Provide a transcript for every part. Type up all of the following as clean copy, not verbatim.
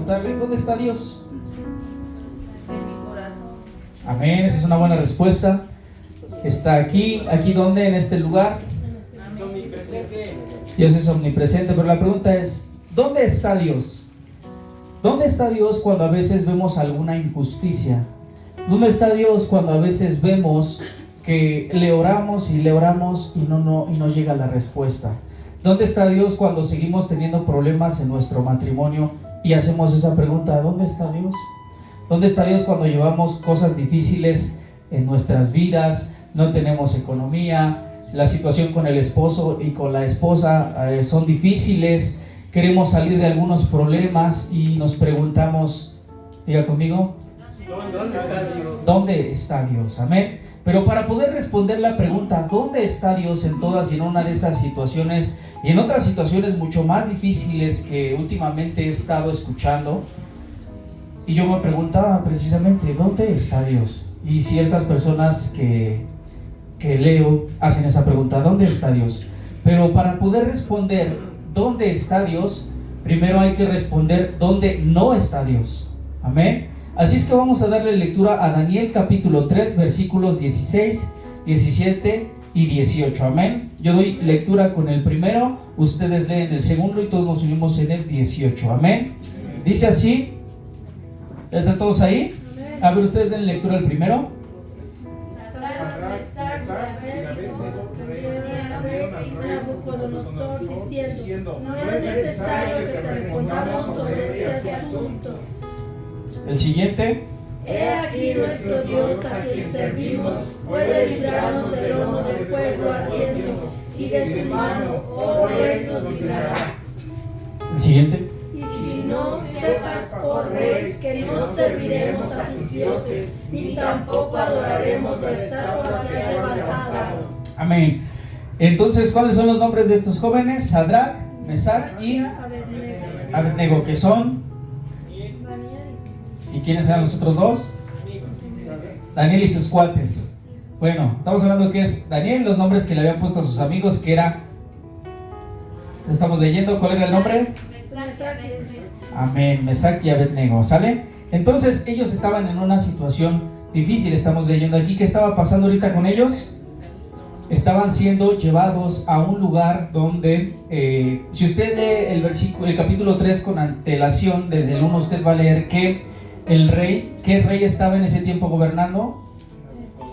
preguntarle, ¿dónde está Dios? En mi corazón. Amén, esa es una buena respuesta. Está aquí ¿dónde? En este lugar. Dios es omnipresente, pero la pregunta es, ¿dónde está Dios? ¿Dónde está Dios cuando a veces vemos alguna injusticia? ¿Dónde está Dios cuando a veces vemos que le oramos y no llega la respuesta? ¿Dónde está Dios cuando seguimos teniendo problemas en nuestro matrimonio y hacemos esa pregunta, ¿dónde está Dios? ¿Dónde está Dios cuando llevamos cosas difíciles en nuestras vidas? No tenemos economía, la situación con el esposo y con la esposa son difíciles, queremos salir de algunos problemas y nos preguntamos, diga conmigo, ¿Dónde está Dios? ¿dónde está Dios? Amén. Pero para poder responder la pregunta, ¿dónde está Dios en todas y en una de esas situaciones y en otras situaciones mucho más difíciles que últimamente he estado escuchando? Y yo me preguntaba precisamente, ¿dónde está Dios? Y ciertas personas que leo hacen esa pregunta, ¿dónde está Dios? Pero para poder responder ¿dónde está Dios? Primero hay que responder ¿dónde no está Dios? Amén. Así es que vamos a darle lectura a Daniel capítulo 3 versículos 16, 17 y 18. Amén. Yo doy lectura con el primero, ustedes leen el segundo y todos nos unimos en el 18. Amén. Dice así. ¿Están todos ahí? A ver, ustedes den lectura al primero. Diciendo, no es necesario que te respondamos sobre este asunto. El siguiente. He aquí nuestro Dios a quien servimos puede librarnos del horno de fuego ardiendo, y de su mano, oh rey, nos librará. El siguiente. Y si no, sepas, oh rey, que no serviremos a tus dioses, ni tampoco adoraremos la estatua que has levantado. Amén. Entonces, ¿cuáles son los nombres de estos jóvenes? Sadrach, Mesach y Abednego, que son. ¿Y quiénes eran los otros dos? Daniel y sus cuates. Bueno, estamos hablando que es Daniel, los nombres que le habían puesto a sus amigos, que era. Estamos leyendo, ¿cuál era el nombre? Amén, Mesach y Abednego, ¿sale? Entonces, ellos estaban en una situación difícil, estamos leyendo aquí. ¿Qué estaba pasando ahorita con ellos? Estaban siendo llevados a un lugar donde, si usted lee el capítulo 3 con antelación, desde el 1 usted va a leer que ¿qué rey estaba en ese tiempo gobernando?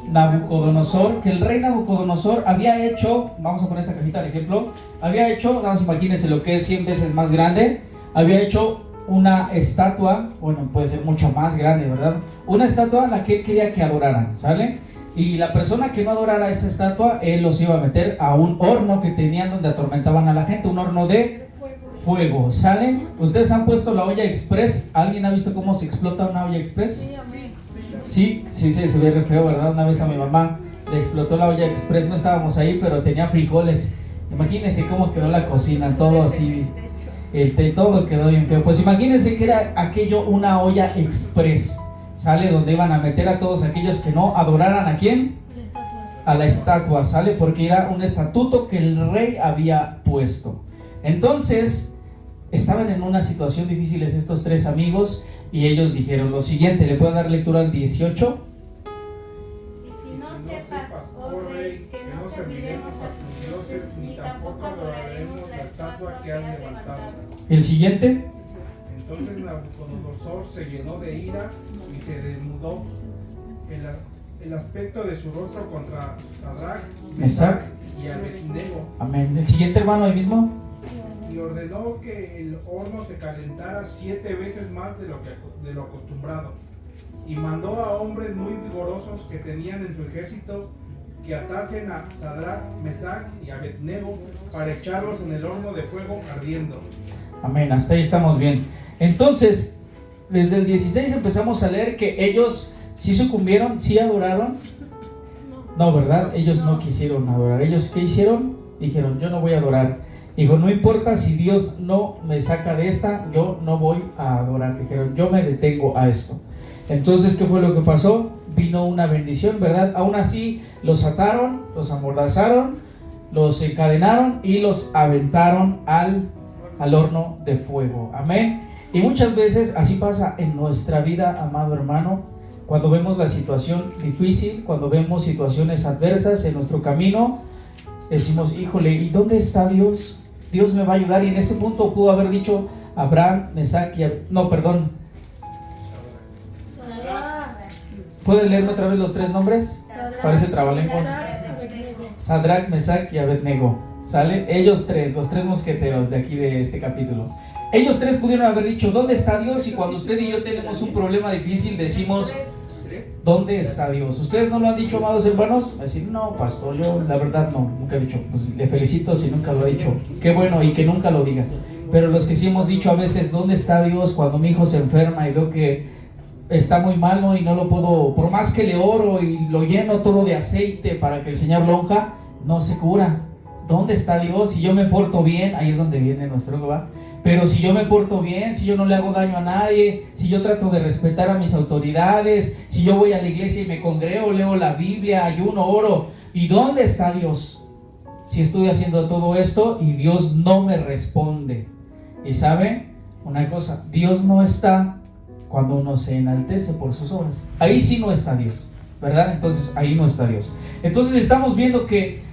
Nabucodonosor, que el rey Nabucodonosor había hecho, vamos a poner esta cajita de ejemplo, había hecho, nada más imagínense lo que es 100 veces más grande, había hecho una estatua, bueno, puede ser mucho más grande, ¿verdad? Una estatua a la que él quería que adoraran, ¿sale? Y la persona que no adorara esa estatua, él los iba a meter a un horno que tenían donde atormentaban a la gente, un horno de fuego, ¿sale? ¿Ustedes han puesto la olla express? ¿Alguien ha visto cómo se explota una olla express? Sí, se ve re feo, ¿verdad? Una vez a mi mamá le explotó la olla express, no estábamos ahí, pero tenía frijoles. Imagínense cómo quedó la cocina, todo así, todo quedó bien feo. Pues imagínense que era aquello una olla express, ¿sale? Donde iban a meter a todos aquellos que no adoraran ¿a quién? A la estatua, ¿sale? Porque era un estatuto que el rey había puesto. Entonces, estaban en una situación difícil estos tres amigos y ellos dijeron lo siguiente. ¿Le puedo dar lectura al 18? Y si no sepas, oh rey, que no serviremos a tus dioses, ni tampoco adoraremos la estatua que has levantado. El siguiente. Entonces Nabucodonosor se llenó de ira y se desnudó. El aspecto de su rostro contra Sadrach, Mesach y Abednego. Amén. El siguiente, hermano, ahí mismo. Y ordenó que el horno se calentara 7 veces más de lo acostumbrado. Y mandó a hombres muy vigorosos que tenían en su ejército que atasen a Sadrach, Mesach y Abednego para echarlos en el horno de fuego ardiendo. Amén, hasta ahí estamos bien. Entonces, desde el 16 empezamos a leer que ellos sí sucumbieron, sí adoraron. No, ¿verdad? Ellos no quisieron adorar. ¿Ellos qué hicieron? Dijeron, yo no voy a adorar. Dijo, no importa si Dios no me saca de esta, yo no voy a adorar. Dijeron, yo me detengo a esto. Entonces, ¿qué fue lo que pasó? Vino una bendición, ¿verdad? Aún así, los ataron, los amordazaron, los encadenaron y los aventaron al horno de fuego. Amén. Y muchas veces así pasa en nuestra vida, amado hermano, cuando vemos la situación difícil, cuando vemos situaciones adversas en nuestro camino, decimos, híjole, ¿y dónde está Dios? Dios me va a ayudar. Y en ese punto pudo haber dicho Abraham, Mesac y ¿Pueden leerme otra vez los tres nombres? Parece trabalenguas. Sadrach, Mesac y Abednego. ¿Sale? Ellos tres, los tres mosqueteros de aquí de este capítulo. Ellos tres pudieron haber dicho, ¿dónde está Dios? Y cuando usted y yo tenemos un problema difícil, decimos, ¿dónde está Dios? ¿Ustedes no lo han dicho, amados hermanos? Decir, no, pastor, yo la verdad no, nunca he dicho. Pues le felicito si nunca lo ha dicho. Qué bueno, y que nunca lo diga. Pero los que sí hemos dicho a veces, ¿dónde está Dios? Cuando mi hijo se enferma y veo que está muy malo y no lo puedo, por más que le oro y lo lleno todo de aceite para que el Señor lo unja, no se cura. ¿Dónde está Dios? Si yo me porto bien, ahí es donde viene nuestro Jehová. Pero si yo me porto bien, si yo no le hago daño a nadie, si yo trato de respetar a mis autoridades, si yo voy a la iglesia y me congrego, leo la Biblia, ayuno, oro, ¿y dónde está Dios? Si estoy haciendo todo esto y Dios no me responde. Y ¿sabe una cosa? Dios no está cuando uno se enaltece por sus obras. Ahí sí no está Dios, ¿verdad? Entonces ahí no está Dios. Entonces estamos viendo que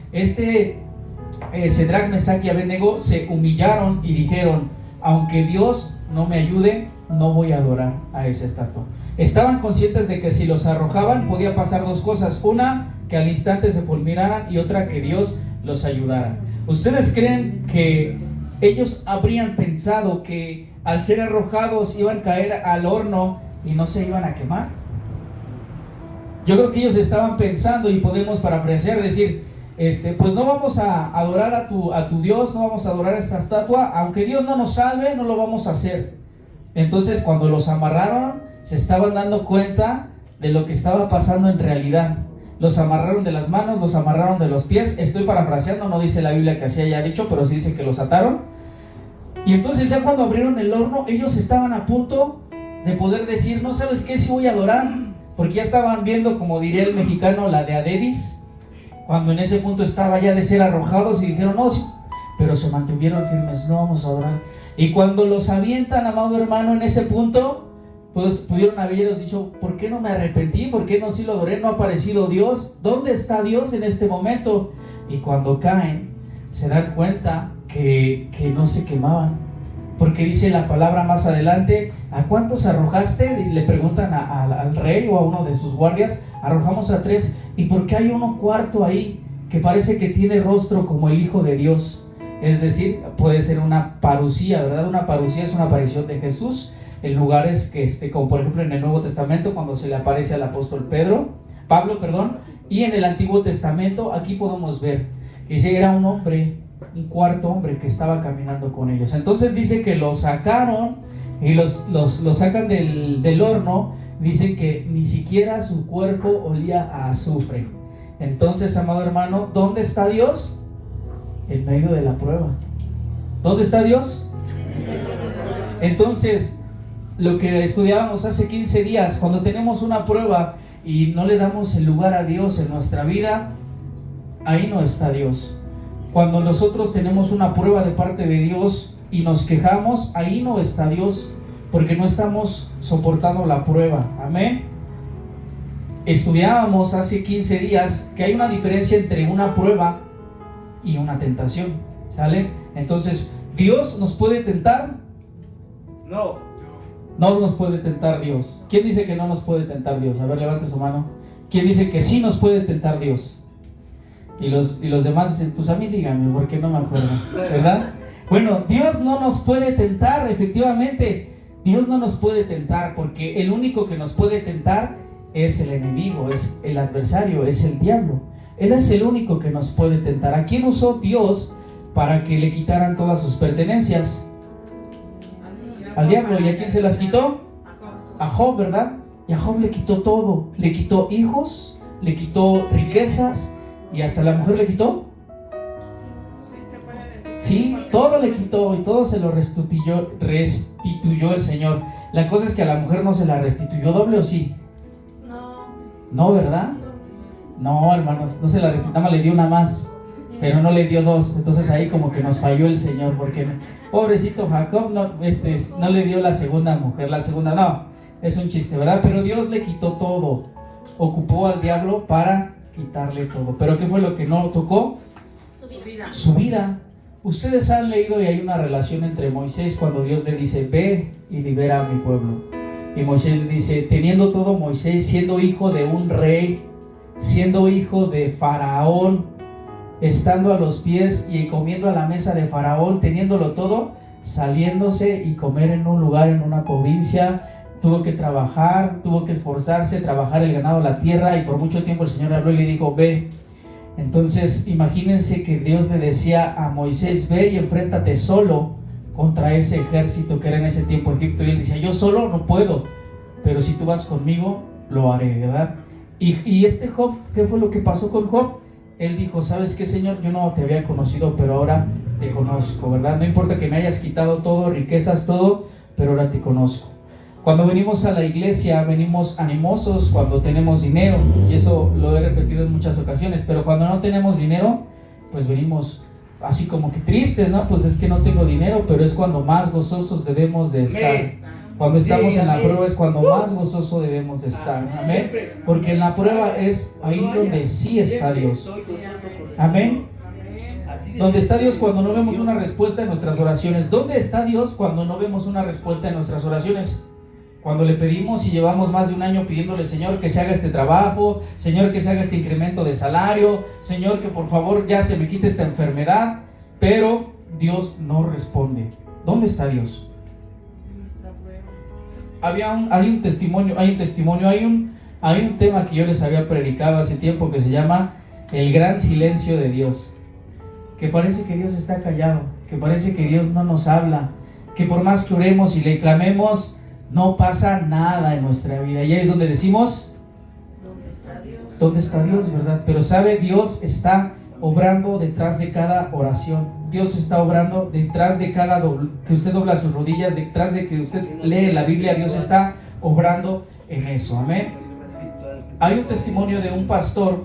Sadrach, Mesac y Abednego se humillaron y dijeron, aunque Dios no me ayude, no voy a adorar a esa estatua. Estaban conscientes de que si los arrojaban podía pasar dos cosas: una, que al instante se fulminaran, y otra, que Dios los ayudara. ¿Ustedes creen que ellos habrían pensado que al ser arrojados iban a caer al horno y no se iban a quemar? Yo creo que ellos estaban pensando, y podemos parafrasear, decir, pues no vamos a adorar a tu Dios, no vamos a adorar a esta estatua, aunque Dios no nos salve, no lo vamos a hacer. Entonces cuando los amarraron, se estaban dando cuenta de lo que estaba pasando en realidad. Los amarraron de las manos, los amarraron de los pies. Estoy parafraseando, no dice la Biblia que así haya dicho, pero sí dice que los ataron. Y entonces ya cuando abrieron el horno, ellos estaban a punto de poder decir, no, ¿sabes qué? Sí voy a adorar, porque ya estaban viendo, como diría el mexicano, la de Adebis, cuando en ese punto estaba ya de ser arrojados, y dijeron, no, sí, pero se mantuvieron firmes, no vamos a adorar. Y cuando los avientan, amado hermano, en ese punto, pues pudieron haberlos dicho, ¿por qué no me arrepentí? ¿Por qué no sí lo adoré? ¿No ha aparecido Dios? ¿Dónde está Dios en este momento? Y cuando caen, se dan cuenta que no se quemaban, porque dice la palabra más adelante, ¿a cuántos arrojaste? Le preguntan al rey o a uno de sus guardias. Arrojamos a 3. ¿Y por qué hay uno cuarto ahí que parece que tiene rostro como el Hijo de Dios? Es decir, puede ser una parucía, ¿verdad? Una parucía es una aparición de Jesús en lugares que, como por ejemplo en el Nuevo Testamento, cuando se le aparece al apóstol Pablo, y en el Antiguo Testamento, aquí podemos ver que dice, era un hombre, un cuarto hombre que estaba caminando con ellos. Entonces dice que los sacaron y los sacan del horno. Dice que ni siquiera su cuerpo olía a azufre. Entonces, amado hermano, ¿dónde está Dios? En medio de la prueba. ¿Dónde está Dios? Entonces, lo que estudiábamos hace 15 días, cuando tenemos una prueba y no le damos el lugar a Dios en nuestra vida, ahí no está Dios. Cuando nosotros tenemos una prueba de parte de Dios y nos quejamos, ahí no está Dios, porque no estamos soportando la prueba. Amén. Estudiábamos hace 15 días que hay una diferencia entre una prueba y una tentación, ¿sale? Entonces, ¿Dios nos puede tentar? No. No nos puede tentar Dios. ¿Quién dice que no nos puede tentar Dios? A ver, levante su mano. ¿Quién dice que sí nos puede tentar Dios? Y los demás dicen, pues a mí díganme, porque no me acuerdo, ¿verdad? Bueno, Dios no nos puede tentar, efectivamente. Dios no nos puede tentar, porque el único que nos puede tentar es el enemigo, es el adversario, es el diablo. Él es el único que nos puede tentar. ¿A quién usó Dios para que le quitaran todas sus pertenencias? Al diablo. ¿Y a quién se las quitó? A Job, ¿verdad? Y a Job le quitó todo. Le quitó hijos, le quitó riquezas, y hasta la mujer le quitó. Sí, todo le quitó y todo se lo restituyó el Señor. La cosa es que a la mujer no se la restituyó doble, ¿o sí? No, ¿verdad? No, hermanos, no se la restituyó, nada más le dio una más. pero no le dio 2. Entonces ahí como que nos falló el Señor, porque pobrecito Jacob no le dio la segunda mujer, la segunda no, es un chiste, ¿verdad? Pero Dios le quitó todo, ocupó al diablo para quitarle todo. Pero ¿qué fue lo que no tocó? Su vida. Ustedes han leído y hay una relación entre Moisés cuando Dios le dice, ve y libera a mi pueblo. Y Moisés le dice, teniendo todo Moisés, siendo hijo de un rey, siendo hijo de Faraón, estando a los pies y comiendo a la mesa de Faraón, teniéndolo todo, saliéndose y comer en un lugar, en una provincia, tuvo que trabajar, tuvo que esforzarse, trabajar el ganado, la tierra, y por mucho tiempo el Señor habló y le dijo, ve. Entonces imagínense que Dios le decía a Moisés, ve y enfréntate solo contra ese ejército que era en ese tiempo Egipto, y él decía, yo solo no puedo, pero si tú vas conmigo, lo haré, ¿verdad? Y este Job, ¿qué fue lo que pasó con Job? Él dijo, ¿sabes qué, Señor? Yo no te había conocido, pero ahora te conozco, ¿verdad? No importa que me hayas quitado todo, riquezas, todo, pero ahora te conozco. Cuando venimos a la iglesia, venimos animosos cuando tenemos dinero, y eso lo he repetido en muchas ocasiones, pero cuando no tenemos dinero, pues venimos así como que tristes, ¿no? Pues es que no tengo dinero, pero es cuando más gozosos debemos de estar. Cuando estamos en la prueba es cuando más gozoso debemos de estar, amén, porque en la prueba es ahí donde sí está Dios, amén. ¿Dónde está Dios cuando no vemos una respuesta en nuestras oraciones? ¿Dónde está Dios cuando no vemos una respuesta en nuestras oraciones? Cuando le pedimos y llevamos más de un año pidiéndole, Señor, que se haga este trabajo, Señor, que se haga este incremento de salario, Señor, que por favor ya se me quite esta enfermedad, pero Dios no responde. ¿Dónde está Dios? Hay un testimonio, hay un tema que yo les había predicado hace tiempo que se llama el gran silencio de Dios, que parece que Dios está callado, que parece que Dios no nos habla, que por más que oremos y le clamemos, no pasa nada en nuestra vida. Y ahí es donde decimos, ¿dónde está Dios? ¿Dónde está Dios, verdad? Pero sabe, Dios está obrando detrás de cada oración. Dios está obrando detrás de cada que usted dobla sus rodillas, detrás de que usted lee la Biblia, Dios está obrando en eso, amén. Hay un testimonio de un pastor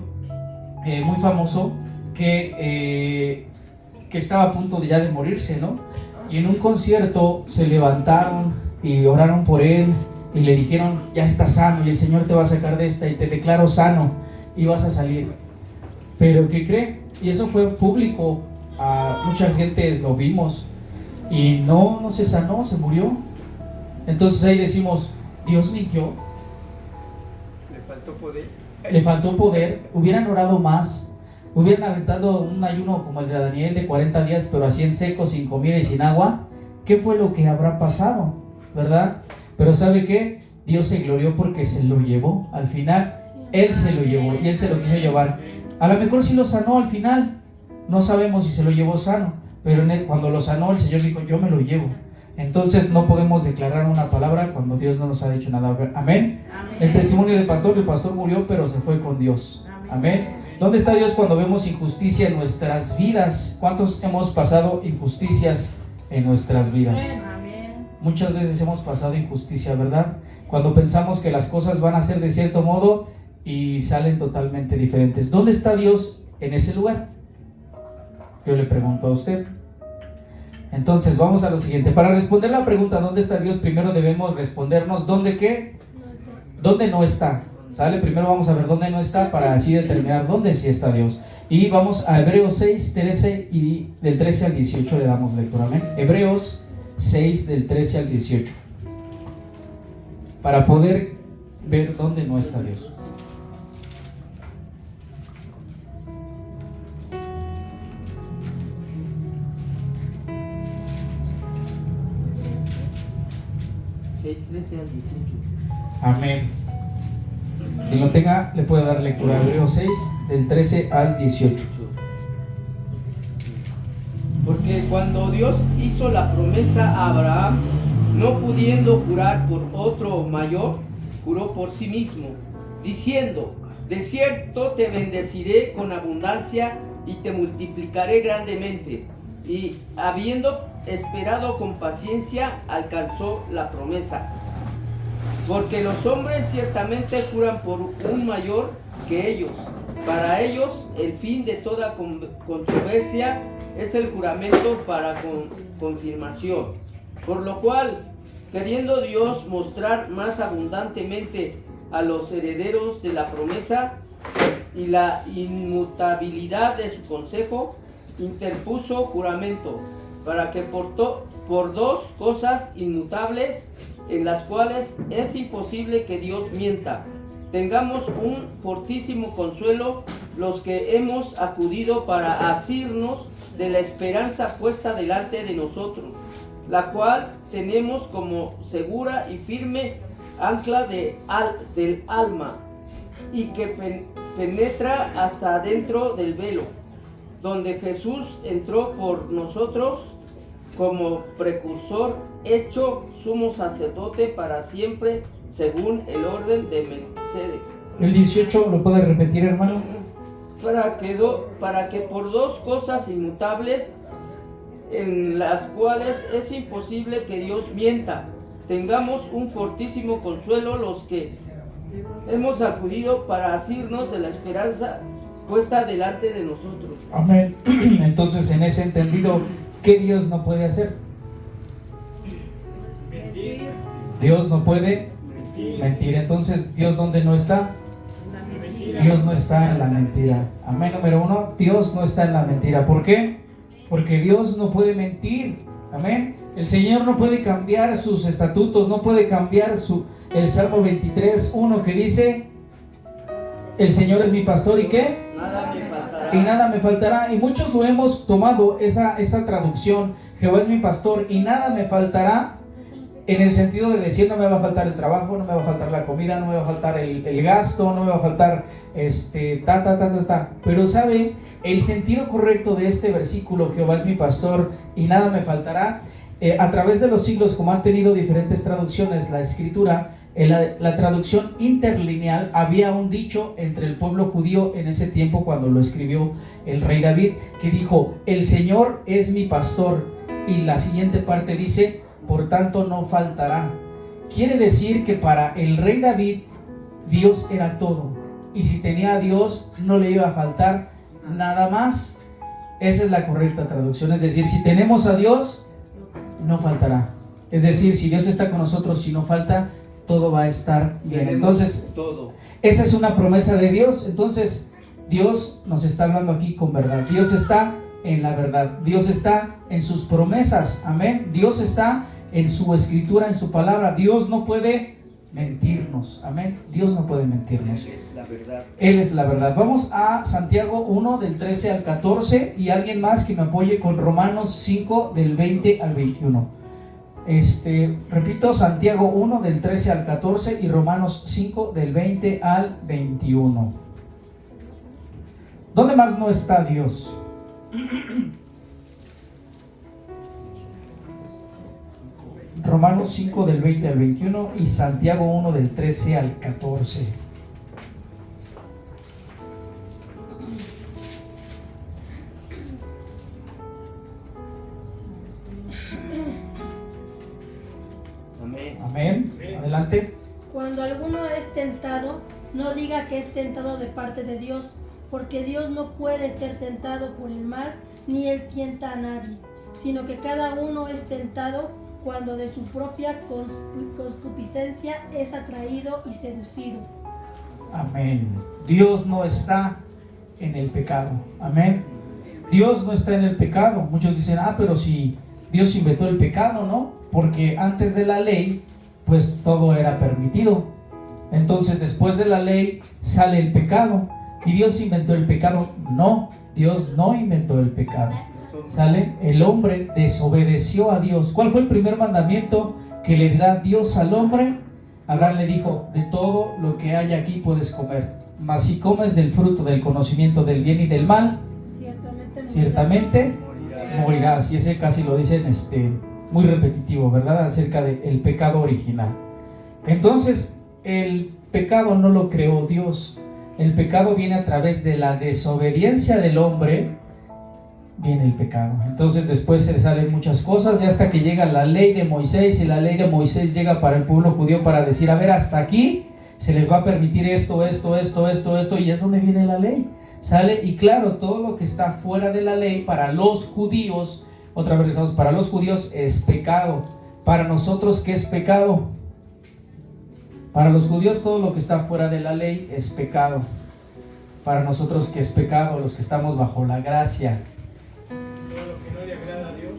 muy famoso que estaba a punto de ya de morirse, ¿no? Y en un concierto se levantaron y oraron por él y le dijeron, ya estás sano y el Señor te va a sacar de esta y te declaro sano y vas a salir. Pero ¿qué cree? Y eso fue público, mucha gente lo vimos y no se sanó, se murió. Entonces ahí decimos, Dios mintió, le faltó poder, hubieran orado más, hubieran aventado un ayuno como el de Daniel de 40 días, pero así en seco, sin comida y sin agua. ¿Qué fue lo que habrá pasado? ¿Verdad? Pero ¿sabe qué? Dios se glorió porque se lo llevó al final. Él se lo llevó y Él se lo quiso llevar. A lo mejor sí lo sanó al final, no sabemos si se lo llevó sano, pero cuando lo sanó el Señor dijo, yo me lo llevo. Entonces no podemos declarar una palabra cuando Dios no nos ha dicho nada. Amén. El testimonio del pastor, el pastor murió pero se fue con Dios. Amén. ¿Dónde está Dios cuando vemos injusticia en nuestras vidas? ¿Cuántos hemos pasado injusticias en nuestras vidas? Muchas veces hemos pasado injusticia, ¿verdad? Cuando pensamos que las cosas van a ser de cierto modo y salen totalmente diferentes. ¿Dónde está Dios en ese lugar? Yo le pregunto a usted. Entonces vamos a lo siguiente. Para responder la pregunta ¿dónde está Dios? Primero debemos respondernos ¿dónde qué? ¿Dónde no está? ¿Sale? Primero vamos a ver dónde no está para así determinar dónde sí está Dios. Y vamos a Hebreos 6, 13 y del 13 al 18 le damos lectura. Amén. Hebreos 6 del 13 al 18 para poder ver dónde no está Dios. Amén. Quien lo tenga le puede dar lectura. Hebreos 6 del 13 al 18. Porque cuando Dios hizo la promesa a Abraham, no pudiendo jurar por otro mayor, juró por sí mismo, diciendo: de cierto te bendeciré con abundancia y te multiplicaré grandemente. Y habiendo esperado con paciencia, alcanzó la promesa. Porque los hombres ciertamente juran por un mayor, que ellos. Para ellos el fin de toda controversia es el juramento para confirmación. Por lo cual, queriendo Dios mostrar más abundantemente a los herederos de la promesa y la inmutabilidad de su consejo, interpuso juramento, para que por dos cosas inmutables, en las cuales es imposible que Dios mienta, tengamos un fortísimo consuelo los que hemos acudido para asirnos de la esperanza puesta delante de nosotros, la cual tenemos como segura y firme ancla del alma, y que penetra hasta adentro del velo, donde Jesús entró por nosotros como precursor, hecho sumo sacerdote para siempre, según el orden de Melquisedec. El 18, ¿lo puede repetir, hermano? Para que por dos cosas inmutables, en las cuales es imposible que Dios mienta, tengamos un fortísimo consuelo los que hemos acudido para asirnos de la esperanza puesta delante de nosotros. Amén. Entonces, en ese entendido, ¿qué Dios no puede hacer? Mentir. Dios no puede mentir. Entonces, ¿Dios dónde no está? La mentira. Dios no está en la mentira. Amén. Número 1, Dios no está en la mentira. ¿Por qué? Porque Dios no puede mentir. Amén. El Señor no puede cambiar sus estatutos, no puede cambiar el Salmo 23:1 que dice: el Señor es mi pastor y ¿qué? Nada me faltará. Y nada me faltará. Y muchos lo hemos tomado esa traducción, Jehová es mi pastor y nada me faltará, en el sentido de decir: no me va a faltar el trabajo, no me va a faltar la comida, no me va a faltar el gasto, no me va a faltar Pero sabe, el sentido correcto de este versículo, Jehová es mi pastor y nada me faltará, a través de los siglos, como han tenido diferentes traducciones la escritura, la traducción interlineal, había un dicho entre el pueblo judío en ese tiempo cuando lo escribió el rey David, que dijo: el Señor es mi pastor, y la siguiente parte dice: por tanto no faltará. Quiere decir que para el rey David Dios era todo, y si tenía a Dios no le iba a faltar nada más. Esa es la correcta traducción, es decir, si tenemos a Dios no faltará. Es decir, si Dios está con nosotros, si no falta, todo va a estar bien. Entonces, todo. Esa es una promesa de Dios. Entonces, Dios nos está hablando aquí con verdad. Dios está en la verdad. Dios está en sus promesas. Amén. Dios está en su escritura, en su palabra. Dios no puede mentirnos. Amén. Dios no puede mentirnos. Él es la verdad. Él es la verdad. Vamos a Santiago 1 del 13 al 14 y alguien más que me apoye con Romanos 5 del 20 al 21. Repito, Santiago 1 del 13 al 14 y Romanos 5 del 20 al 21. ¿Dónde más no está Dios? Romanos 5 del 20 al 21 y Santiago 1 del 13 al 14. Amén. Amén. Adelante. Cuando alguno es tentado, no diga que es tentado de parte de Dios, porque Dios no puede ser tentado por el mal, ni él tienta a nadie, sino que cada uno es tentado cuando de su propia concupiscencia es atraído y seducido. Amén. Dios no está en el pecado. Amén. Dios no está en el pecado. Muchos dicen: pero si Dios inventó el pecado, ¿no? Porque antes de la ley, pues todo era permitido. Entonces, después de la ley sale el pecado. ¿Y Dios inventó el pecado? No, Dios no inventó el pecado. Sale, el hombre desobedeció a Dios. ¿Cuál fue el primer mandamiento que le da Dios al hombre? Adán le dijo: de todo lo que hay aquí puedes comer, mas si comes del fruto del conocimiento del bien y del mal, ciertamente morirás. Y ese casi lo dicen muy repetitivo, ¿verdad? Acerca del pecado original. Entonces, el pecado no lo creó Dios. El pecado viene a través de la desobediencia del hombre. Viene el pecado. Entonces después se salen muchas cosas y hasta que llega la ley de Moisés, y la ley de Moisés llega para el pueblo judío para decir: a ver, hasta aquí se les va a permitir esto, y es donde viene la ley, ¿sale? Y claro, todo lo que está fuera de la ley para los judíos, otra vez regresamos, para los judíos es pecado. Para nosotros, ¿qué es pecado? Para los judíos todo lo que está fuera de la ley es pecado. Para nosotros, ¿qué es pecado? Los que estamos bajo la gracia. Todo lo que no le agrada a Dios.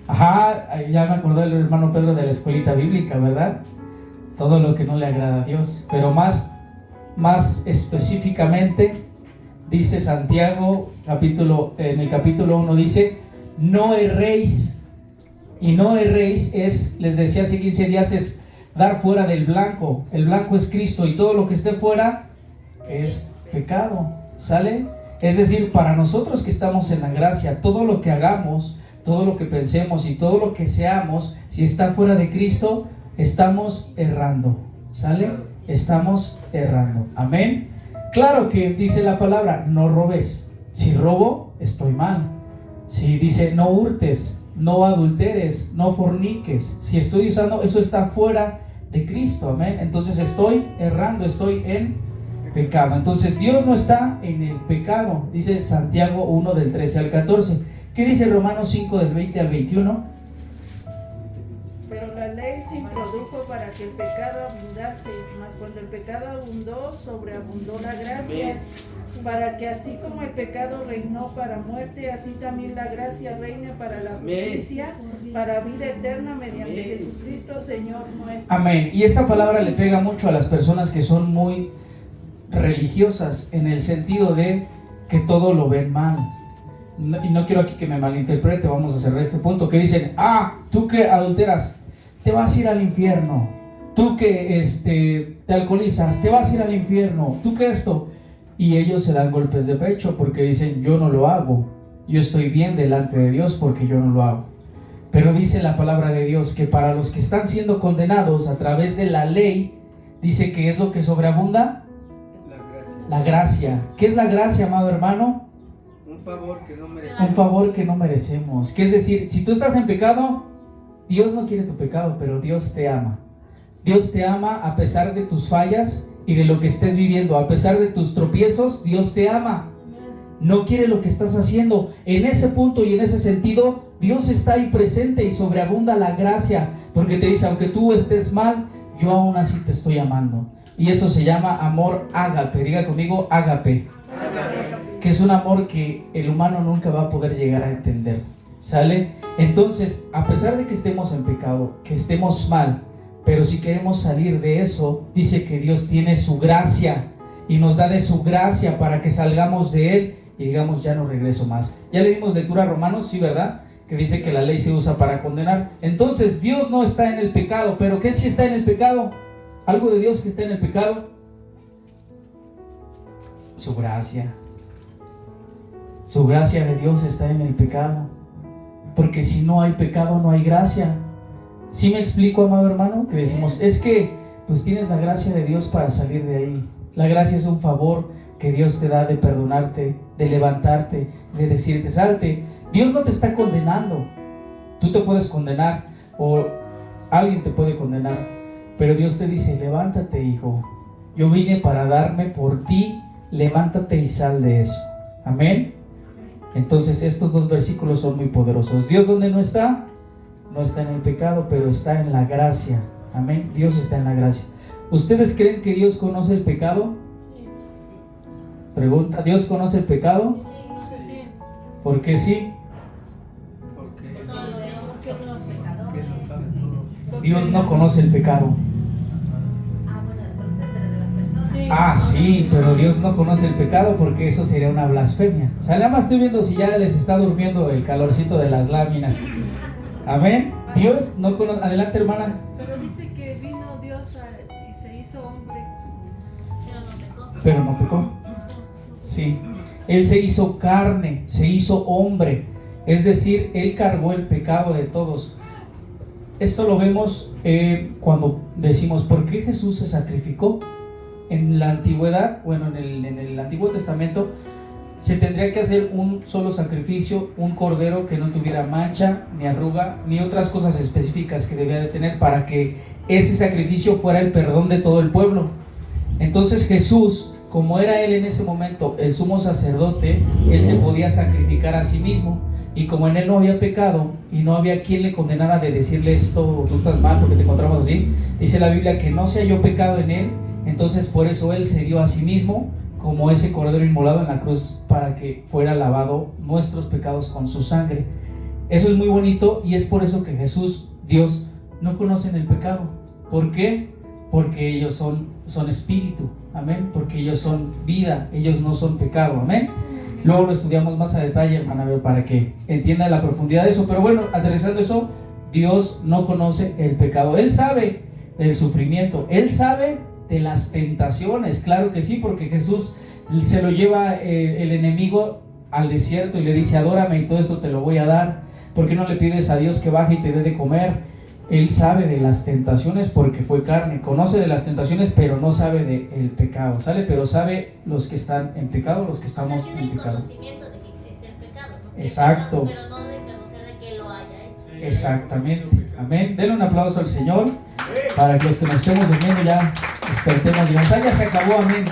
Ajá, ya me acordé del hermano Pedro de la escuelita bíblica, ¿verdad? Todo lo que no le agrada a Dios. Pero más específicamente, dice Santiago, en el capítulo 1 dice, no erréis. Y no erréis es, les decía hace 15 días, es dar fuera del blanco. El blanco es Cristo y todo lo que esté fuera es pecado, ¿sale? Es decir, para nosotros que estamos en la gracia, todo lo que hagamos, todo lo que pensemos y todo lo que seamos, si está fuera de Cristo, estamos errando, ¿sale? Estamos errando, amén. Claro que dice la palabra, no robes. Si robo, estoy mal. Si dice, no hurtes, no adulteres, no forniques, si estoy usando, eso está fuera de Cristo, amén. Entonces estoy errando, estoy en pecado. Entonces Dios no está en el pecado, dice Santiago 1 del 13 al 14. ¿Qué dice Romanos 5 del 20 al 21? Pero la ley se introdujo para que el pecado abundase, mas cuando el pecado abundó, sobreabundó la gracia, para que así como el pecado reinó para muerte, así también la gracia reine para la justicia, para vida eterna mediante Jesucristo Señor nuestro. Amén. Y esta palabra le pega mucho a las personas que son muy religiosas, en el sentido de que todo lo ven mal. Y no quiero aquí que me malinterprete, vamos a cerrar este punto, que dicen, tú que adulteras, te vas a ir al infierno. Tú que te alcoholizas, te vas a ir al infierno. Tú que esto. Y ellos se dan golpes de pecho porque dicen, yo no lo hago. Yo estoy bien delante de Dios porque yo no lo hago. Pero dice la palabra de Dios que para los que están siendo condenados a través de la ley, dice que es lo que sobreabunda. La gracia. ¿Qué es la gracia, amado hermano? Un favor que no merecemos. Un favor que no merecemos. Que es decir, si tú estás en pecado, Dios no quiere tu pecado, pero Dios te ama. Dios te ama a pesar de tus fallas y de lo que estés viviendo. A pesar de tus tropiezos, Dios te ama. No quiere lo que estás haciendo. En ese punto y en ese sentido, Dios está ahí presente y sobreabunda la gracia. Porque te dice, aunque tú estés mal, yo aún así te estoy amando. Y eso se llama amor ágape. Diga conmigo, ágape. Que es un amor que el humano nunca va a poder llegar a entender. ¿Sale? Entonces, a pesar de que estemos en pecado, que estemos mal, pero si queremos salir de eso, dice que Dios tiene su gracia y nos da de su gracia para que salgamos de Él y digamos, ya no regreso más. Ya le dimos lectura a Romanos, sí, ¿verdad? Que dice que la ley se usa para condenar. Entonces, Dios no está en el pecado, pero ¿qué sí está en el pecado? ¿Algo de Dios que está en el pecado? Su gracia. Su gracia de Dios está en el pecado. Porque si no hay pecado, no hay gracia. ¿Sí me explico, amado hermano? Que decimos, es que pues tienes la gracia de Dios para salir de ahí. La gracia es un favor que Dios te da de perdonarte, de levantarte, de decirte, salte. Dios no te está condenando. Tú te puedes condenar o alguien te puede condenar, pero Dios te dice, levántate, hijo. Yo vine para darme por ti, levántate y sal de eso. Amén. Entonces estos dos versículos son muy poderosos. Dios, ¿dónde no está? No está en el pecado, pero está en la gracia. Amén. Dios está en la gracia. ¿Ustedes creen que Dios conoce el pecado? Pregunta, ¿Dios conoce el pecado? ¿Por qué sí? Dios no conoce el pecado. Sí, pero Dios no conoce el pecado porque eso sería una blasfemia. O sea, nada más estoy viendo si ya les está durmiendo el calorcito de las láminas. Amén. Dios no conoce. Adelante, hermana. Pero dice que vino Dios y se hizo hombre. Pero no pecó. Sí. Él se hizo carne, se hizo hombre. Es decir, Él cargó el pecado de todos. Esto lo vemos cuando decimos, ¿por qué Jesús se sacrificó? En la antigüedad, bueno, en el Antiguo Testamento, se tendría que hacer un solo sacrificio, un cordero que no tuviera mancha, ni arruga, ni otras cosas específicas que debía de tener para que ese sacrificio fuera el perdón de todo el pueblo. Entonces Jesús, como era él en ese momento el sumo sacerdote, él se podía sacrificar a sí mismo. Y como en él no había pecado y no había quien le condenara de decirle esto, tú estás mal porque te encontramos así, dice la Biblia que no se halló pecado en él. Entonces por eso él se dio a sí mismo como ese cordero inmolado en la cruz para que fuera lavado nuestros pecados con su sangre. Eso es muy bonito y es por eso que Jesús, Dios, no conocen el pecado. ¿Por qué? Porque ellos son espíritu, amén, porque ellos son vida, ellos no son pecado, amén. Luego lo estudiamos más a detalle, hermana, para que entienda la profundidad de eso. Pero bueno, aterrizando eso, Dios no conoce el pecado. Él sabe del sufrimiento, Él sabe de las tentaciones, claro que sí, porque Jesús se lo lleva el enemigo al desierto y le dice, adórame y todo esto te lo voy a dar. ¿Por qué no le pides a Dios que baje y te dé de comer? Él sabe de las tentaciones porque fue carne, conoce de las tentaciones, pero no sabe del pecado, ¿sale? Pero sabe los que están en pecado, los que estamos en pecado. Conocimiento de que existe el pecado, ¿no? Exacto. Pero no de conocer de que lo haya hecho. Exactamente, amén. Denle un aplauso al Señor para que los que nos estemos durmiendo ya despertemos. Digamos, ya se acabó, amén.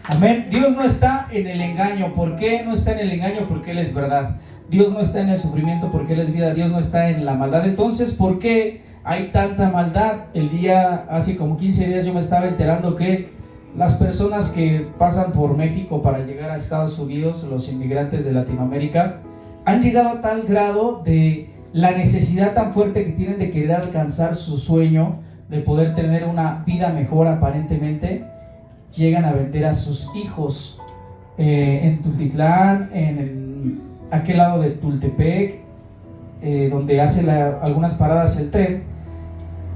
Amén. Dios no está en el engaño. ¿Por qué no está en el engaño? Porque Él es verdad. Dios no está en el sufrimiento porque Él es vida. Dios no está en la maldad. Entonces, ¿por qué hay tanta maldad? Hace como 15 días yo me estaba enterando que las personas que pasan por México para llegar a Estados Unidos, los inmigrantes de Latinoamérica, han llegado a tal grado de la necesidad tan fuerte que tienen de querer alcanzar su sueño, de poder tener una vida mejor aparentemente, llegan a vender a sus hijos en Tultitlán, en aquel lado de Tultepec, donde hace algunas paradas el tren.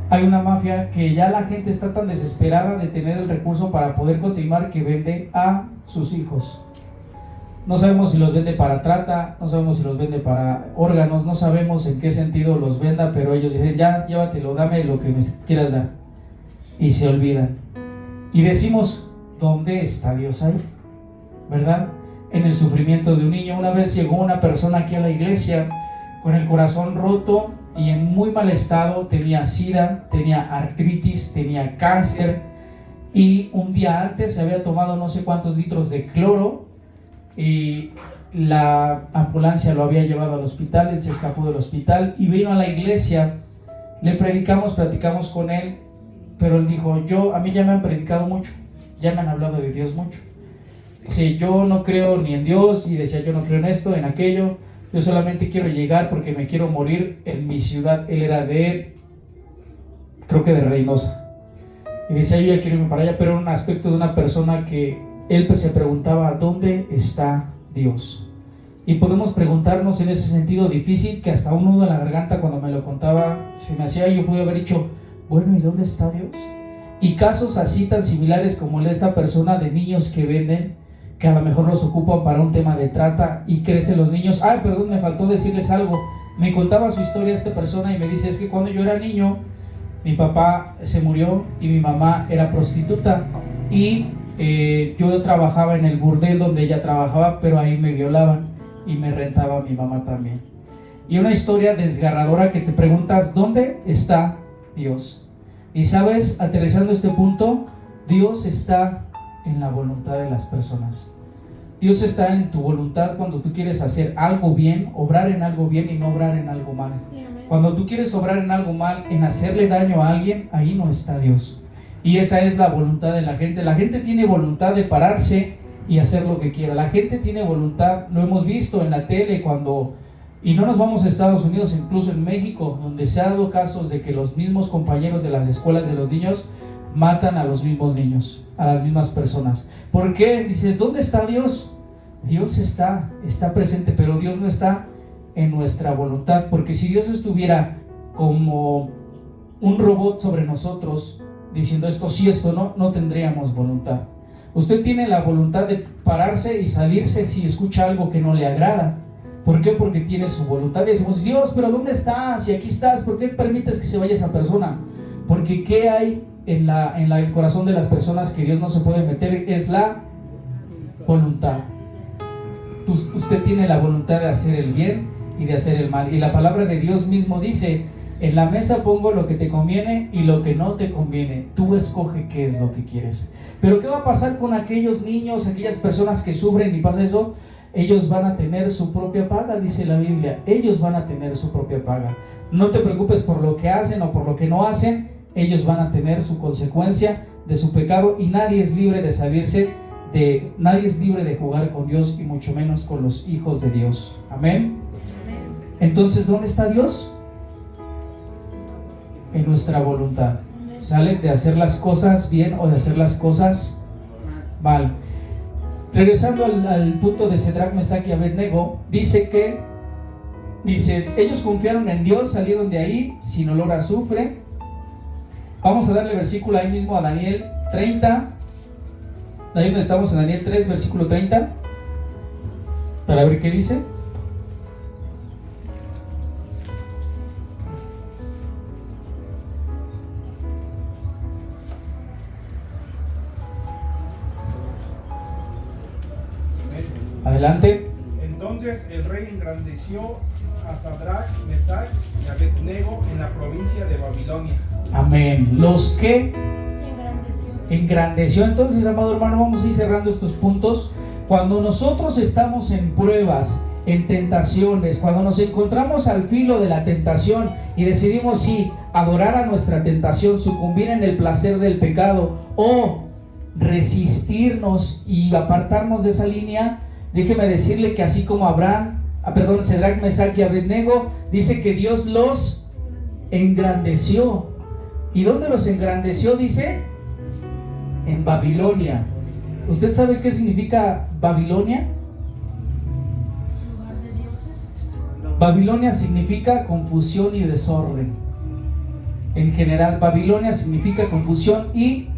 Hay una mafia que ya la gente está tan desesperada de tener el recurso para poder continuar que vende a sus hijos. No sabemos si los vende para trata, no sabemos si los vende para órganos, no sabemos en qué sentido los venda, pero ellos dicen, ya, llévatelo, dame lo que me quieras dar. Y se olvidan. Y decimos, ¿dónde está Dios ahí? ¿Verdad? En el sufrimiento de un niño. Una vez llegó una persona aquí a la iglesia con el corazón roto y en muy mal estado, tenía sida, tenía artritis, tenía cáncer, y un día antes se había tomado no sé cuántos litros de cloro y la ambulancia lo había llevado al hospital. Él se escapó del hospital y vino a la iglesia. Le predicamos, platicamos con él, pero él dijo, a mí ya me han predicado mucho, ya me han hablado de Dios mucho. Dice, yo no creo ni en Dios, y decía, yo no creo en esto, en aquello, yo solamente quiero llegar porque me quiero morir en mi ciudad. Él era creo que de Reynosa, y decía, yo ya quiero irme para allá, pero era un aspecto de una persona que él pues se preguntaba, ¿dónde está Dios? Y podemos preguntarnos en ese sentido difícil, que hasta un nudo en la garganta cuando me lo contaba se me hacía. Yo pude haber dicho, bueno, ¿y dónde está Dios? Y casos así tan similares como el de esta persona, de niños que venden, que a lo mejor los ocupan para un tema de trata y crecen los niños. Perdón, me faltó decirles algo. Me contaba su historia esta persona y me dice, es que cuando yo era niño, mi papá se murió y mi mamá era prostituta, y yo trabajaba en el burdel donde ella trabajaba, pero ahí me violaban y me rentaba mi mamá también. Y una historia desgarradora que te preguntas, ¿dónde está Dios? Y sabes, aterrizando este punto, Dios está en la voluntad de las personas. Dios está en tu voluntad cuando tú quieres hacer algo bien, obrar en algo bien y no obrar en algo mal. Cuando tú quieres obrar en algo mal, en hacerle daño a alguien, ahí no está Dios. Y esa es la voluntad de la gente. La gente tiene voluntad de pararse y hacer lo que quiera. La gente tiene voluntad, lo hemos visto en la tele y no nos vamos a Estados Unidos, incluso en México, donde se ha dado casos de que los mismos compañeros de las escuelas de los niños matan a los mismos niños, a las mismas personas. ¿Por qué? Dices, ¿dónde está Dios? Dios está presente, pero Dios no está en nuestra voluntad, porque si Dios estuviera como un robot sobre nosotros, diciendo esto sí, esto no, no tendríamos voluntad. Usted tiene la voluntad de pararse y salirse si escucha algo que no le agrada. ¿Por qué? Porque tiene su voluntad. Y decimos, Dios, pero ¿dónde estás? Si aquí estás, ¿por qué permites que se vaya esa persona? Porque ¿qué hay en el corazón de las personas que Dios no se puede meter? Es la voluntad. Usted tiene la voluntad de hacer el bien y de hacer el mal. Y la palabra de Dios mismo dice, En la mesa pongo lo que te conviene y lo que no te conviene. Tú escoge qué es lo que quieres. Pero ¿qué va a pasar con aquellos niños, aquellas personas que sufren y pasa eso? Ellos van a tener su propia paga, dice la Biblia. Ellos van a tener su propia paga. No te preocupes por lo que hacen o por lo que no hacen. Ellos van a tener su consecuencia de su pecado y nadie es libre de salirse de, nadie es libre de jugar con Dios y mucho menos con los hijos de Dios. Amén. Entonces, ¿dónde está Dios? En nuestra voluntad. ¿Sale? De hacer las cosas bien o de hacer las cosas mal. Regresando al punto de Cedrac, Mesac y Abednego, dice, ellos confiaron en Dios, salieron de ahí sin olor a azufre. Vamos a darle versículo ahí mismo a Daniel 30. Ahí donde estamos en Daniel 3, versículo 30. Para ver qué dice. Adelante. Entonces el rey engrandeció a Sadrach, Mesach y Abednego en la provincia de Babilonia. Amén. Los que engrandeció. Entonces, amado hermano, vamos a ir cerrando estos puntos. Cuando nosotros estamos en pruebas, en tentaciones, cuando nos encontramos al filo de la tentación y decidimos si adorar a nuestra tentación, sucumbir en el placer del pecado o resistirnos y apartarnos de esa línea, déjeme decirle que así como Cedrac, Mesac y Abednego, dice que Dios los engrandeció. ¿Y dónde los engrandeció? Dice, en Babilonia. ¿Usted sabe qué significa Babilonia? Babilonia significa confusión y desorden. En general, Babilonia significa confusión y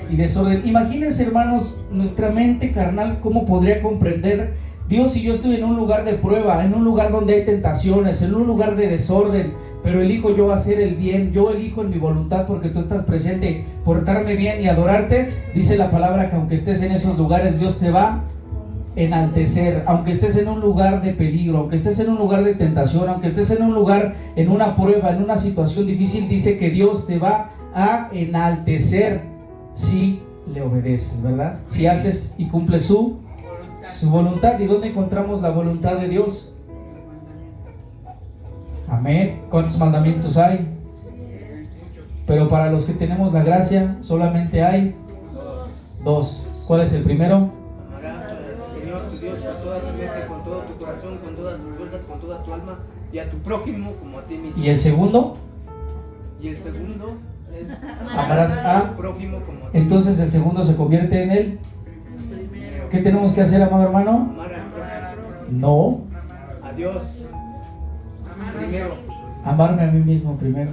desorden. Imagínense, hermanos, nuestra mente carnal, cómo podría comprender Dios si yo estoy en un lugar de prueba, en un lugar donde hay tentaciones, en un lugar de desorden, pero elijo yo hacer el bien, yo elijo en mi voluntad porque tú estás presente, portarme bien y adorarte. Dice la palabra que aunque estés en esos lugares, Dios te va a enaltecer. Aunque estés en un lugar de peligro, aunque estés en un lugar de tentación, aunque estés en un lugar, en una prueba, en una situación difícil, dice que Dios te va a enaltecer si le obedeces, ¿verdad? Si haces y cumples su voluntad. ¿Y dónde encontramos la voluntad de Dios? Amén. ¿Cuántos mandamientos hay? Pero para los que tenemos la gracia solamente hay 2. ¿Cuál es el primero? Amarás al Señor tu Dios con toda tu mente, con todo tu corazón, con todas tus fuerzas, con toda tu alma, y a tu prójimo como a ti mismo. ¿Y el segundo? Y el segundo es amarás a tu prójimo como a ti. Entonces el segundo se convierte en el. ¿Qué tenemos que hacer, amado hermano? Amar al prójimo. No, A Dios. Primero. amarme a mí mismo primero.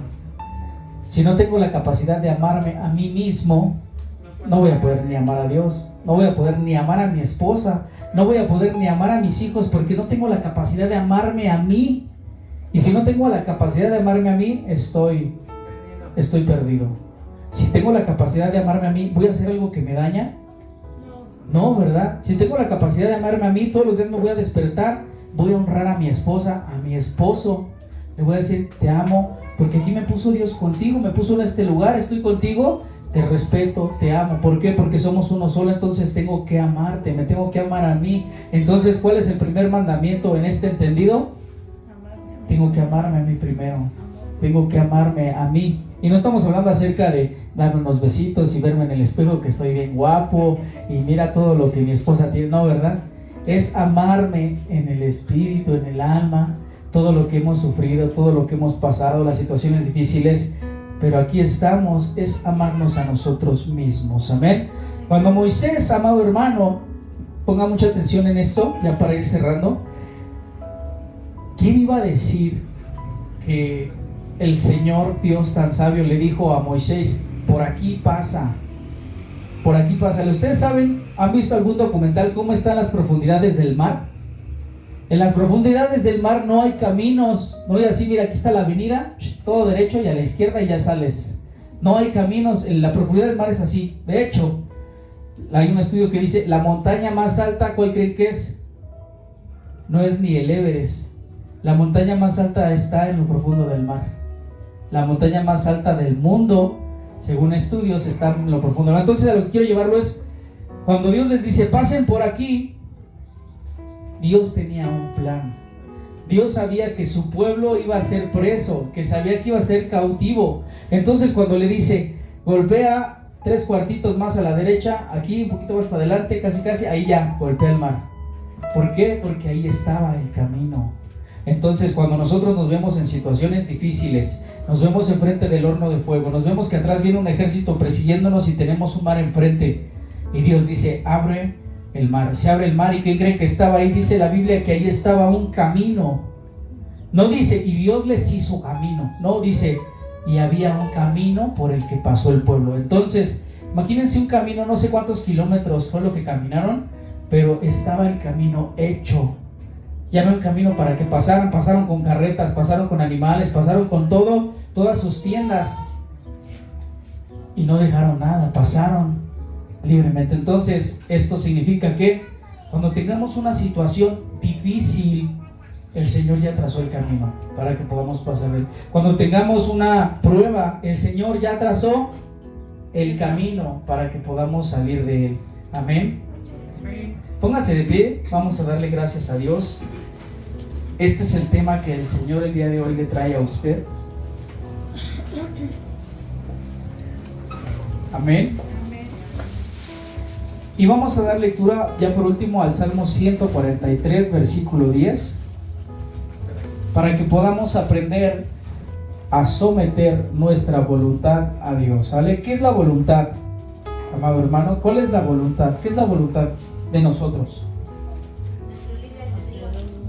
Si no tengo la capacidad de amarme a mí mismo, no voy a poder ni amar a Dios, no voy a poder ni amar a mi esposa, no voy a poder ni amar a mis hijos, porque no tengo la capacidad de amarme a mí. Y si no tengo la capacidad de amarme a mí, estoy perdido. Si tengo la capacidad de amarme a mí, ¿voy a hacer algo que me daña? No, ¿verdad? Si tengo la capacidad de amarme a mí, todos los días me voy a despertar, voy a honrar a mi esposa, a mi esposo. Le voy a decir, te amo, porque aquí me puso Dios contigo, me puso en este lugar, estoy contigo, te respeto, te amo. ¿Por qué? Porque somos uno solo, entonces tengo que amarte, me tengo que amar a mí. Entonces, ¿cuál es el primer mandamiento en este entendido? Tengo que amarme a mí primero, tengo que amarme a mí. Y no estamos hablando acerca de darme unos besitos y verme en el espejo que estoy bien guapo y mira todo lo que mi esposa tiene, no, ¿verdad? Es amarme en el espíritu, en el alma, todo lo que hemos sufrido, todo lo que hemos pasado, las situaciones difíciles, pero aquí estamos, es amarnos a nosotros mismos, amén. Cuando Moisés, amado hermano, ponga mucha atención en esto, ya para ir cerrando, ¿quién iba a decir que el Señor Dios tan sabio le dijo a Moisés, por aquí pasa, por aquí pasa? ¿Ustedes saben, han visto algún documental cómo están las profundidades del mar? En las profundidades del mar no hay caminos, no hay así, mira, aquí está la avenida, todo derecho y a la izquierda y ya sales. No hay caminos, en la profundidad del mar es así. De hecho, hay un estudio que dice, la montaña más alta, ¿cuál creen que es? No es ni el Everest. La montaña más alta está en lo profundo del mar. La montaña más alta del mundo, según estudios, está en lo profundo. Entonces, a lo que quiero llevarlo es, cuando Dios les dice, pasen por aquí, Dios tenía un plan. Dios sabía que su pueblo iba a ser preso, que sabía que iba a ser cautivo. Entonces, cuando le dice, golpea 3 cuartitos más a la derecha, aquí un poquito más para adelante, casi, ahí ya, golpea el mar. ¿Por qué? Porque ahí estaba el camino. Entonces, cuando nosotros nos vemos en situaciones difíciles, nos vemos enfrente del horno de fuego, nos vemos que atrás viene un ejército persiguiéndonos y tenemos un mar enfrente, y Dios dice, abre el mar. Se abre el mar, ¿y quién creen que estaba ahí? Dice la Biblia que ahí estaba un camino. No dice, y Dios les hizo camino. No, dice, y había un camino por el que pasó el pueblo. Entonces, imagínense un camino, no sé cuántos kilómetros fue lo que caminaron, pero estaba el camino hecho. Ya no un camino para que pasaron con carretas, pasaron con animales, pasaron con todo, todas sus tiendas, y no dejaron nada, pasaron libremente. Entonces, esto significa que cuando tengamos una situación difícil, el Señor ya trazó el camino para que podamos pasar él. Cuando tengamos una prueba, el Señor ya trazó el camino para que podamos salir de él. Amén. Póngase de pie, vamos a darle gracias a Dios. Este es el tema que el Señor el día de hoy le trae a usted. Amén. Y vamos a dar lectura ya por último al Salmo 143, versículo 10, para que podamos aprender a someter nuestra voluntad a Dios. ¿Sale? ¿Qué es la voluntad, amado hermano? ¿Cuál es la voluntad? ¿Qué es la voluntad de nosotros?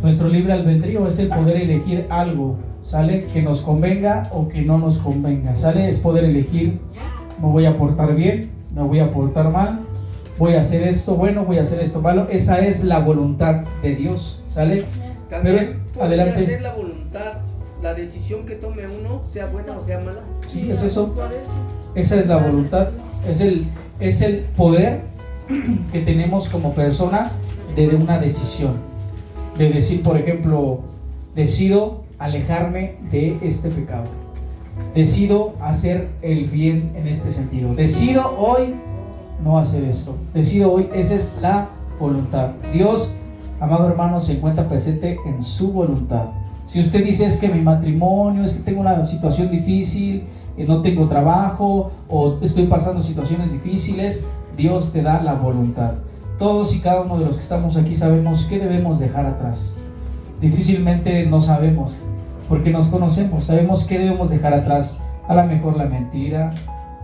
Nuestro libre albedrío es el poder elegir algo, ¿sale? Que nos convenga o que no nos convenga, ¿sale? Es poder elegir, me voy a portar bien, me voy a portar mal, voy a hacer esto bueno, voy a hacer esto malo. Esa es la voluntad de Dios, ¿sale? También adelante. hacer la voluntad, la decisión que tome uno, sea buena o sea mala. Sí, es eso. Esa es la voluntad, es el poder que tenemos como persona de una decisión. De decir, por ejemplo, decido alejarme de este pecado, decido hacer el bien en este sentido, decido hoy no hacer esto, decido hoy. Esa es la voluntad. Dios, amado hermano, se encuentra presente en su voluntad. Si usted dice, es que mi matrimonio, es que tengo una situación difícil, no tengo trabajo o estoy pasando situaciones difíciles, Dios te da la voluntad. Todos y cada uno de los que estamos aquí sabemos qué debemos dejar atrás. Difícilmente no sabemos, porque nos conocemos, sabemos qué debemos dejar atrás. A lo mejor la mentira,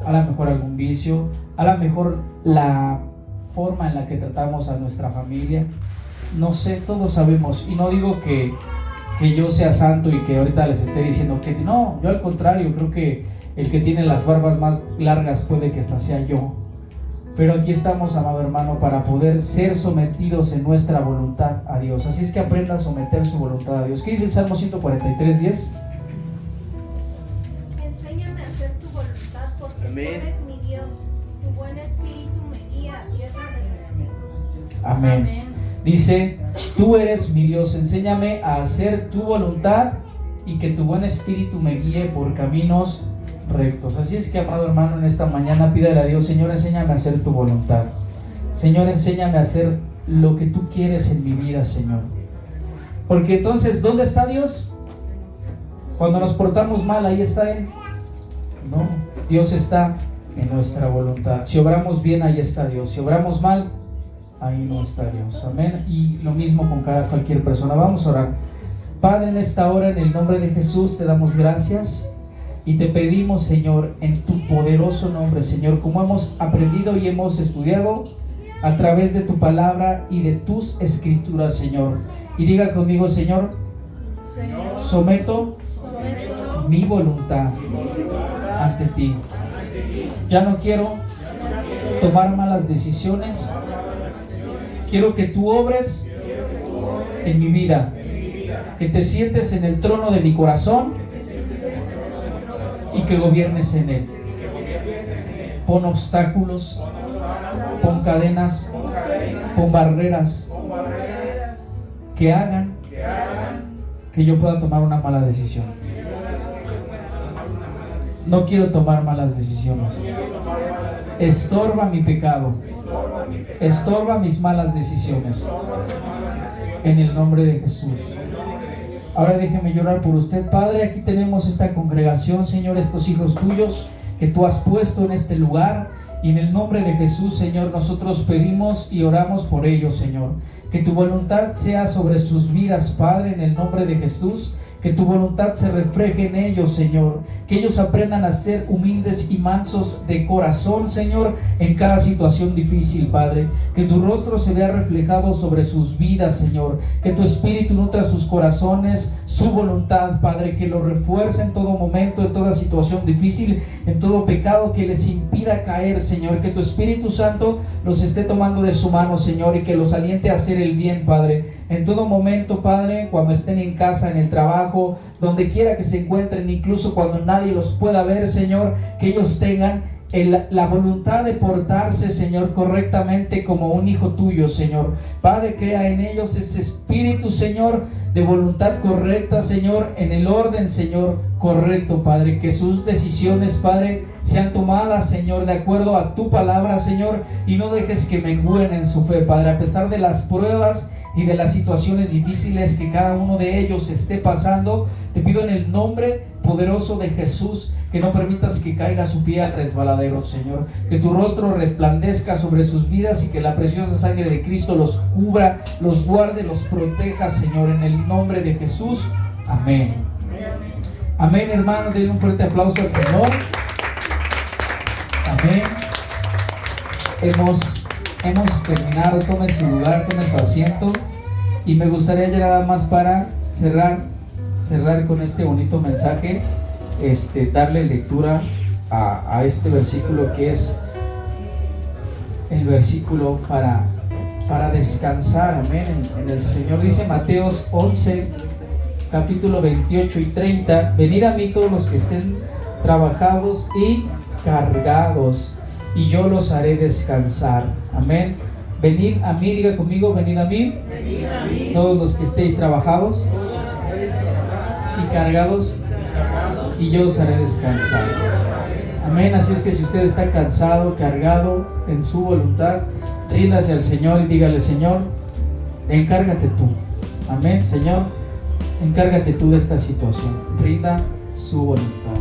a lo mejor algún vicio, a lo mejor la forma en la que tratamos a nuestra familia. No sé, todos sabemos. Y no digo que yo sea santo y que ahorita les esté diciendo que no, yo al contrario, creo que el que tiene las barbas más largas puede que hasta sea yo. Pero aquí estamos, amado hermano, para poder ser sometidos en nuestra voluntad a Dios. Así es que aprenda a someter su voluntad a Dios. ¿Qué dice el Salmo 143, 10? Enséñame a hacer tu voluntad, porque Amén. tú eres mi Dios. Tu buen espíritu me guía a tierra de Amén. Amén. Dice, tú eres mi Dios, enséñame a hacer tu voluntad y que tu buen espíritu me guíe por caminos rectos. Así es que, amado hermano, en esta mañana pídale a Dios, Señor, enséñame a hacer tu voluntad. Señor, enséñame a hacer lo que tú quieres en mi vida, Señor. Porque entonces, ¿dónde está Dios? Cuando nos portamos mal, ahí está Él. No, Dios está en nuestra voluntad. Si obramos bien, ahí está Dios. Si obramos mal, ahí no está Dios. Amén. Y lo mismo con cualquier persona. Vamos a orar. Padre, en esta hora, en el nombre de Jesús, te damos gracias. Y te pedimos, Señor, en tu poderoso nombre, Señor, como hemos aprendido y hemos estudiado a través de tu palabra y de tus escrituras, Señor. Y diga conmigo, Señor, someto mi voluntad ante ti. Ya no quiero tomar malas decisiones. Quiero que tú obres en mi vida, que te sientes en el trono de mi corazón y que gobiernes en él. Pon obstáculos, pon cadenas, pon barreras que hagan que yo pueda tomar una mala decisión. No quiero tomar malas decisiones. Estorba mi pecado. Estorba mis malas decisiones. En el nombre de Jesús. Ahora déjeme llorar por usted, Padre. Aquí tenemos esta congregación, Señor, estos hijos tuyos que tú has puesto en este lugar. Y en el nombre de Jesús, Señor, nosotros pedimos y oramos por ellos, Señor. Que tu voluntad sea sobre sus vidas, Padre, en el nombre de Jesús. Que tu voluntad se refleje en ellos, Señor. Que ellos aprendan a ser humildes y mansos de corazón, Señor, en cada situación difícil, Padre. Que tu rostro se vea reflejado sobre sus vidas, Señor. Que tu espíritu nutra sus corazones, su voluntad, Padre. Que lo refuerce en todo momento, en toda situación difícil, en todo pecado que les impida caer, Señor. Que tu Espíritu Santo los esté tomando de su mano, Señor, y que los aliente a hacer el bien, Padre. En todo momento, Padre, cuando estén en casa, en el trabajo, donde quiera que se encuentren, incluso cuando nadie los pueda ver, Señor, que ellos tengan la voluntad de portarse, Señor, correctamente como un hijo tuyo, Señor. Padre, crea en ellos ese espíritu, Señor, de voluntad correcta, Señor, en el orden, Señor, correcto, Padre. Que sus decisiones, Padre, sean tomadas, Señor, de acuerdo a tu palabra, Señor, y no dejes que mengüen en su fe, Padre, a pesar de las pruebas y de las situaciones difíciles que cada uno de ellos esté pasando. Te pido en el nombre poderoso de Jesús que no permitas que caiga su pie al resbaladero, Señor. Que tu rostro resplandezca sobre sus vidas y que la preciosa sangre de Cristo los cubra, los guarde, los proteja, Señor, en el nombre de Jesús. Amén. Amén, hermano. Denle un fuerte aplauso al Señor. Amén. Hemos terminado. Tome su lugar, tome su asiento. Y me gustaría ya nada más para cerrar con este bonito mensaje, darle lectura a este versículo que es el versículo para descansar. Amén. En el Señor dice Mateos 11, capítulo 28 y 30: venid a mí todos los que estén trabajados y cargados, y yo los haré descansar. Amén. Venid a mí, diga conmigo, venid a mí, todos los que estéis trabajados y cargados, y yo os haré descansar. Amén. Así es que si usted está cansado, cargado en su voluntad, ríndase al Señor y dígale: Señor, encárgate tú. Amén. Señor, encárgate tú de esta situación. Rinda su voluntad.